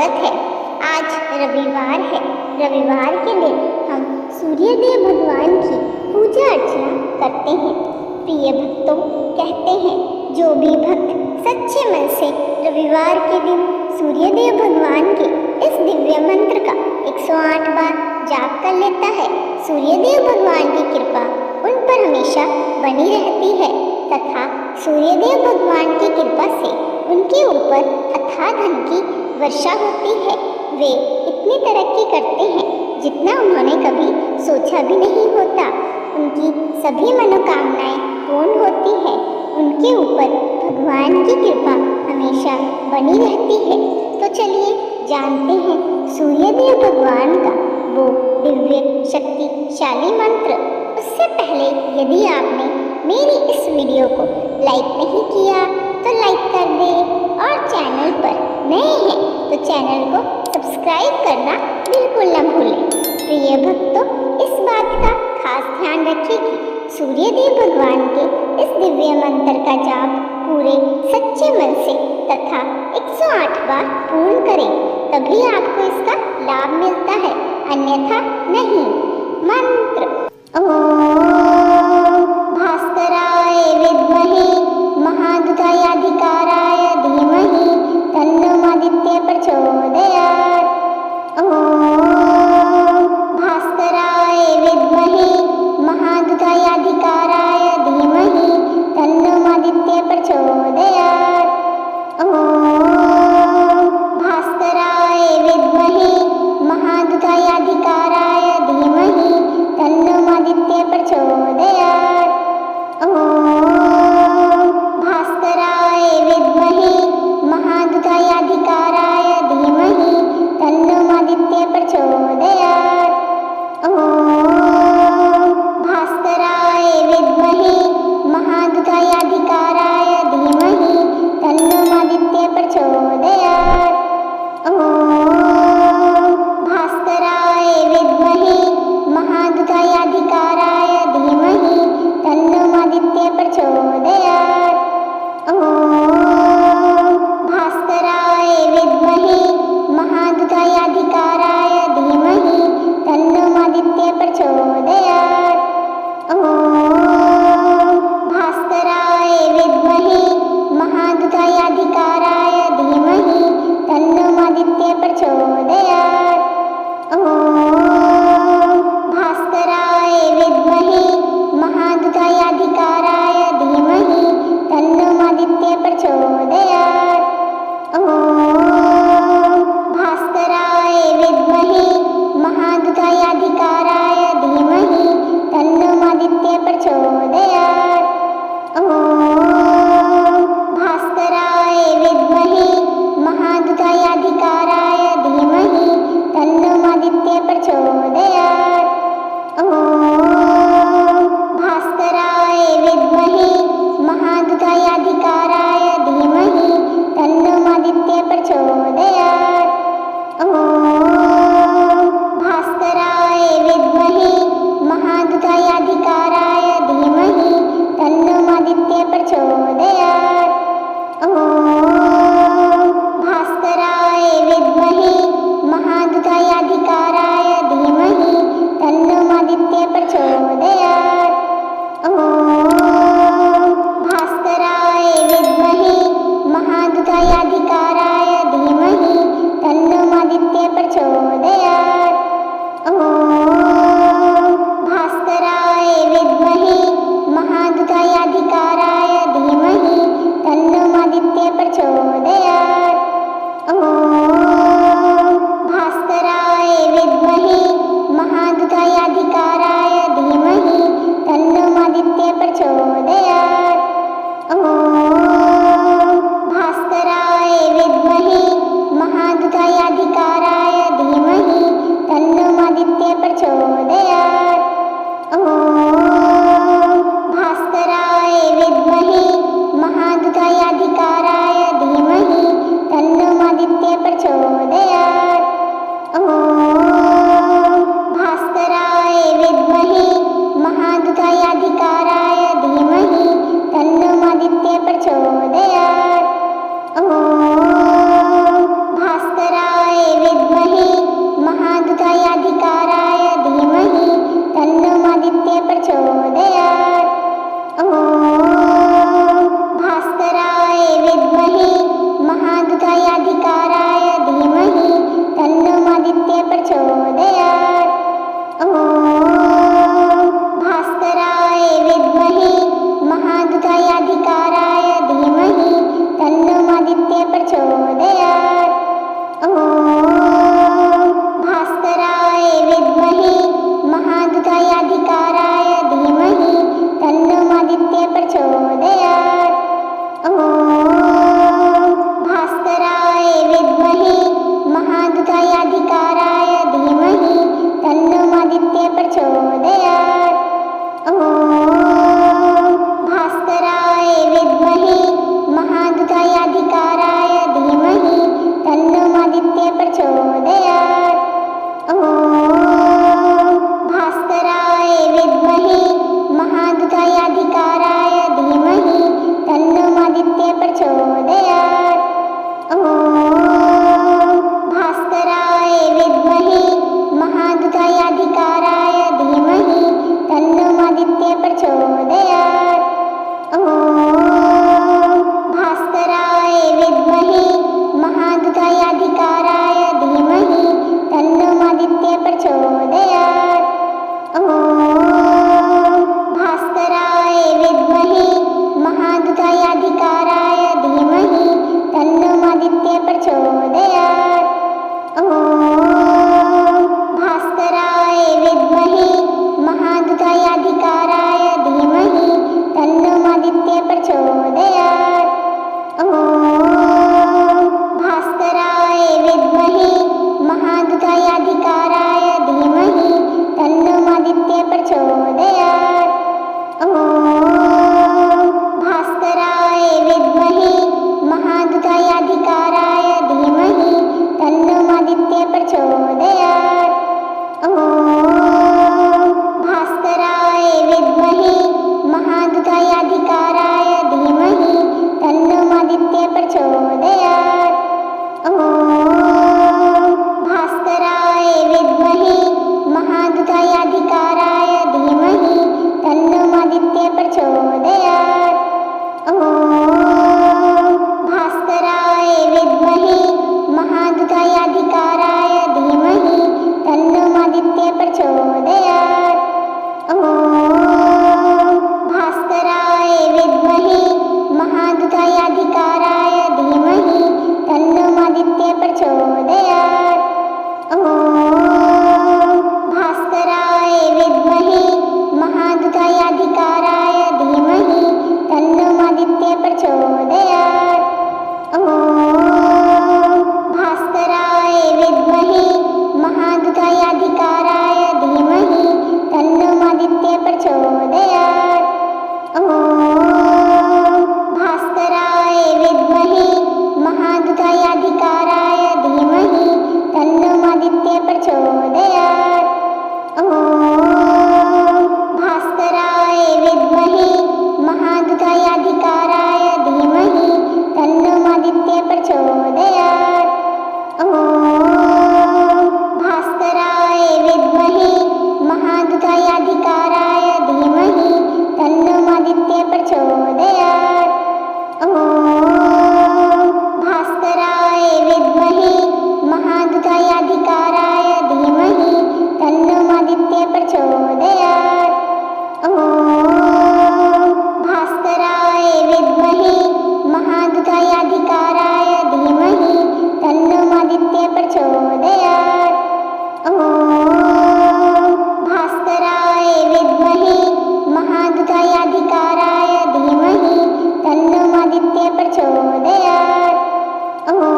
स्वागत है। आज रविवार है। रविवार के दिन हम सूर्यदेव भगवान की पूजा अर्चना करते हैं। प्रिय भक्तों, कहते हैं जो भी भक्त सच्चे मन से रविवार के दिन सूर्यदेव भगवान के इस दिव्य मंत्र का 108 बार जाप कर लेता है, सूर्यदेव भगवान की कृपा उन पर हमेशा बनी रहती है तथा सूर्यदेव भगवान की कृपा से उनके ऊपर अथाह धन की वर्षा होती है। वे इतनी तरक्की करते हैं जितना उन्होंने कभी सोचा भी नहीं होता। उनकी सभी मनोकामनाएं पूर्ण होती है। उनके ऊपर भगवान की कृपा हमेशा बनी रहती है। तो चलिए जानते हैं सूर्यदेव भगवान का वो दिव्य शक्तिशाली मंत्र। उससे पहले यदि आपने मेरी इस वीडियो को लाइक नहीं किया तो लाइक कर दें और चैनल पर नए हैं तो चैनल को सब्सक्राइब करना बिल्कुल न भूलें। प्रिय भक्तों, इस बात का खास ध्यान रखें कि सूर्यदेव भगवान के इस दिव्य मंत्र का जाप पूरे सच्चे मन से तथा 108 बार पूर्ण करें, तभी आपको इसका लाभ मिलता है, अन्यथा नहीं। मंत्र ओम भास्कराय विद्महे महादुतायाधिकाराय धीमहि तन्नो आदित्य प्रचोदयात्। ओम भास्कराय विद्महे महादुतायाधिकाराय धीमहि तन्नो आदित्य प्रचोदयात्। ओम भास्कराय विद्महे महादुतायाधिकाराय धीमहि तन्नो आदित्य प्रचोदयात्। महादित्य प्रचोदयात्। ॐ भास्कराय विद्महे महादुतायाधिकाराय धीमहि तन्नो आदित्य प्रचोदयात्। ॐ भास्कराय विद्महे महादुतायाधिकाराय धीमहि तन्नो आदित्य प्रचोदयात्। ॐ भास्कराय विद्महे महादुतायाधिकाराय धीमहि तन्नो आदित्य प्रचोदयात्। ॐ भास्कराय विद्महे महादुतायाधिकाराय धीमहि तन्नो आदित्य प्रचोदयात्। ॐ भास्कराय विद्महे महादुतायाधिकाराय धीमहि तन्नो आदित्य प्रचोदयात्। ॐ भास्कराय विद्महे महादुतायाधिकाराय धीमहि तन्नो आदित्य प्रचोदयात्। ॐ भास्कराय विद्महे महादुतायाधिकाराय धीमहि तन्नो आदित्य प्रचोदयात्। ॐ भास्कराय विद्महे महादुतायाधिकाराय धीमहि तन्नो आदित्य प्रचोदयात्। ॐ भास्कराय विद्महे महादुतायाधिकाराय धीमहि तन्नो आदित्य प्रचोदयात्। ॐ भास्कराय विद्महे महादुतायाधिकाराय धीमहि तन्नो आदित्य प्रचोदयात्। ॐ भास्कराय विद्महे महादुतायाधिकाराय धीमहि तन्नो आदित्य प्रचोदयात्। ॐ भास्कराय विद्महे महादुतायाधिकाराय धीमहि तन्नो आदित्य प्रचोदयात्। ॐ भास्कराय विद्महे महादुतायाधिकाराय धीमहि तन्नो आदित्य प्रचोदयात्। ॐ भास्कराय विद्महे महादुतायाधिकाराय धीमहि तन्नो आदित्य प्रचोदयात्। ॐ भास्कराय विद्महे महादुतायाधिकाराय धीमहि तन्नो आदित्य प्रचोदयात्। ॐ भास्कराय विद्महे महादुतायाधिकाराय धीमहि तन्नो आदित्य प्रचोदयात्। ॐ भास्कराय विद्महे महादुतायाधिकाराय धीमहि तन्नो आदित्य प्रचोदयात्। ॐ भास्कराय विद्महे महादुतायाधिकाराय धीमहि तन्नो आदित्य प्रचोदयात्। ॐ भास्कराय विद्महे महादुतायाधिकाराय धीमहि तन्नो आदित्य प्रचोदयात्। ॐ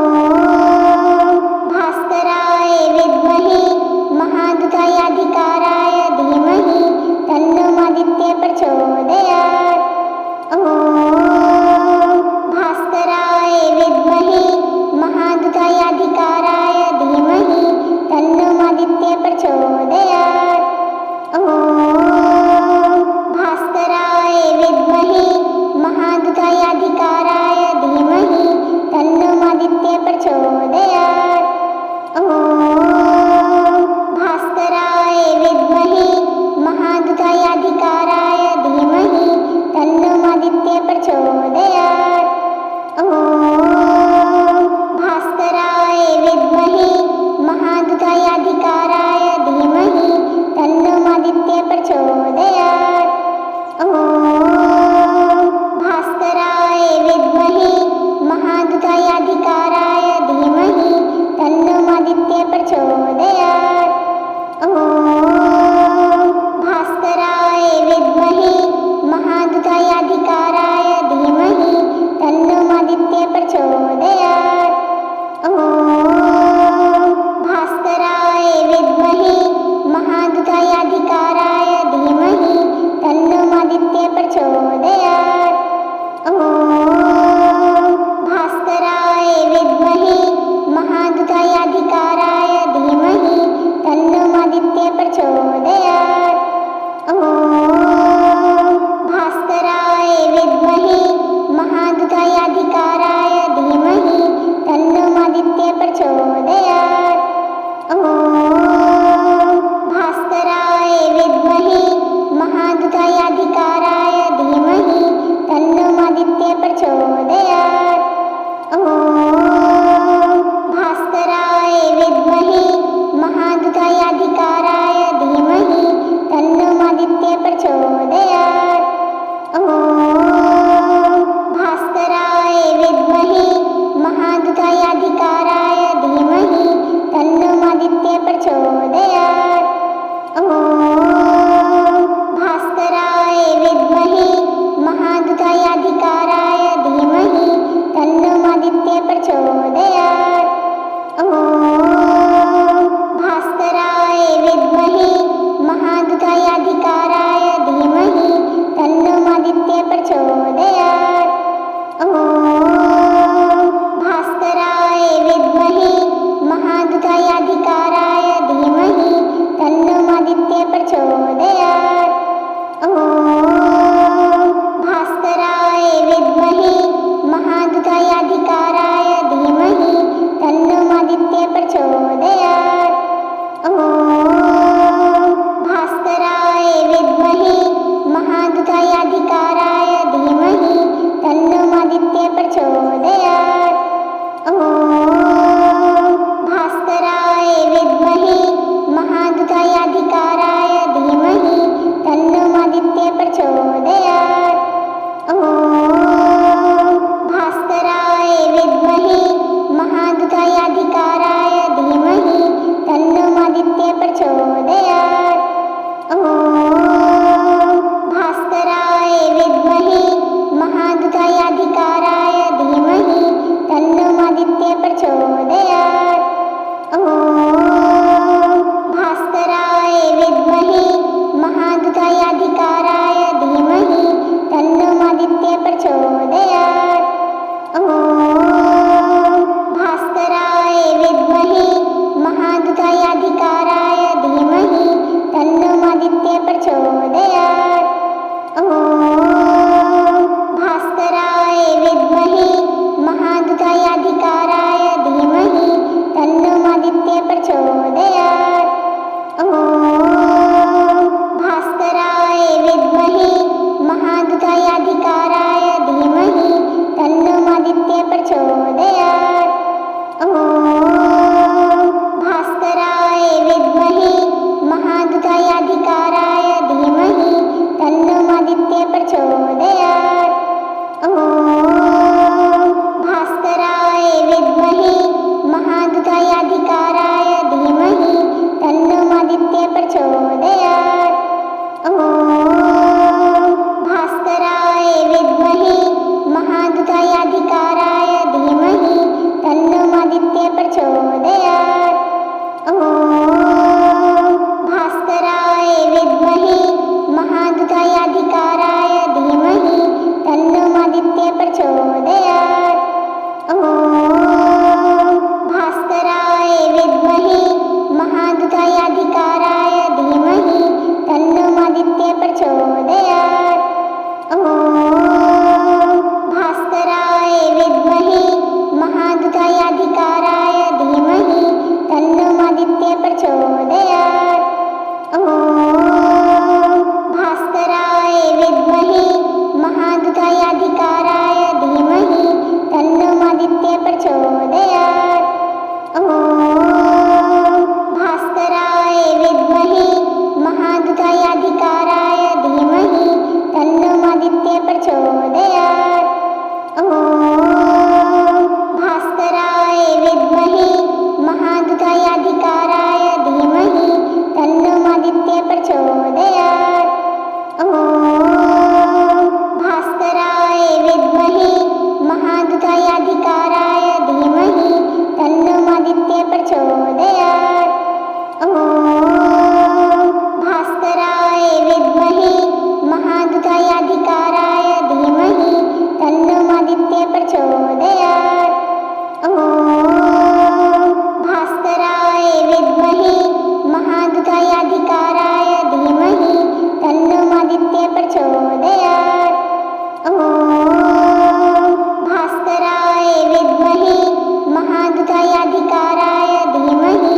भास्कराय विद्महे महादुतायाधिकाराय धीमहि तन्नो आदित्य प्रचोदयात्। ॐ भास्कराय विद्महे महादुतायाधिकाराय धीमहि तन्नो आदित्य प्रचोदयात्। ॐ भास्कराय विद्महे महादुतायाधिकाराय धीमहि तन्नो आदित्य प्रचोदयात्। ॐ भास्कराय विद्महे महादुतायाधिकाराय धीमहि तन्नो आदित्य प्रचोदयात्। ॐ भास्कराय विद्महे महादुतायाधिकाराय धीमहि तन्नो आदित्य प्रचोदयात्। ॐ भास्कराय विद्महे महादुतायाधिकाराय धीमहि तन्नो आदित्य प्रचोदयात्। ॐ भास्कराय विद्महे महादुतायाधिकाराय धीमहि तन्नो आदित्य प्रचोदयात्। ॐ भास्कराय विद्महे महादुतायाधिकाराय धीमहि तन्नो आदित्य प्रचोदयात्। ॐ भास्कराय विद्महे महादुतायाधिकाराय मरुत्कायाधिकाराय धीमहि तन्नो आदित्य प्रचोदयात्। ॐ भास्कराय विद्महे महादुतायाधिकाराय धीमहि तन्नो आदित्य प्रचोदयात्। ॐ भास्कराय विद्महे महादुतायाधिकाराय धीमहि तन्नो आदित्य प्रचोदयात्। ॐ भास्कराय विद्महे महादुतायाधिकाराय धीमहि तन्नो आदित्य प्रचोदयात्। ॐ भास्कराय विद्महे महादुतायाधिकाराय धीमहि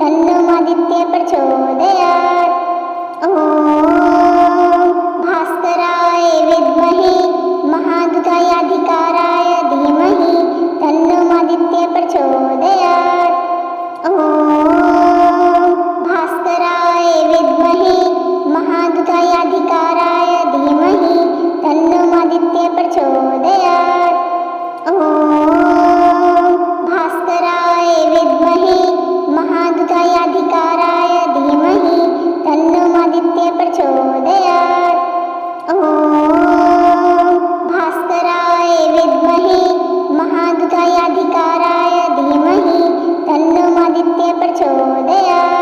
तन्नो आदित्य प्रचोदयात्। ॐ भास्कराय विद्महे महादुतायाधिकाराय धीमहि तन्नो आदित्य प्रचोदयात्। ॐ भास्कराय विद्महे महादुतायाधिकाराय धीमहि तन्नो आदित्य प्रचोदयात्। ॐ भास्कराय विद्महे महादुतायाधिकाराय धीमहि तन्नो आदित्य प्रचोदयात्। ॐ भास्कराय विद्महे महादुतायाधिकाराय धीमहि तन्नो आदित्य प्रचोदयात्।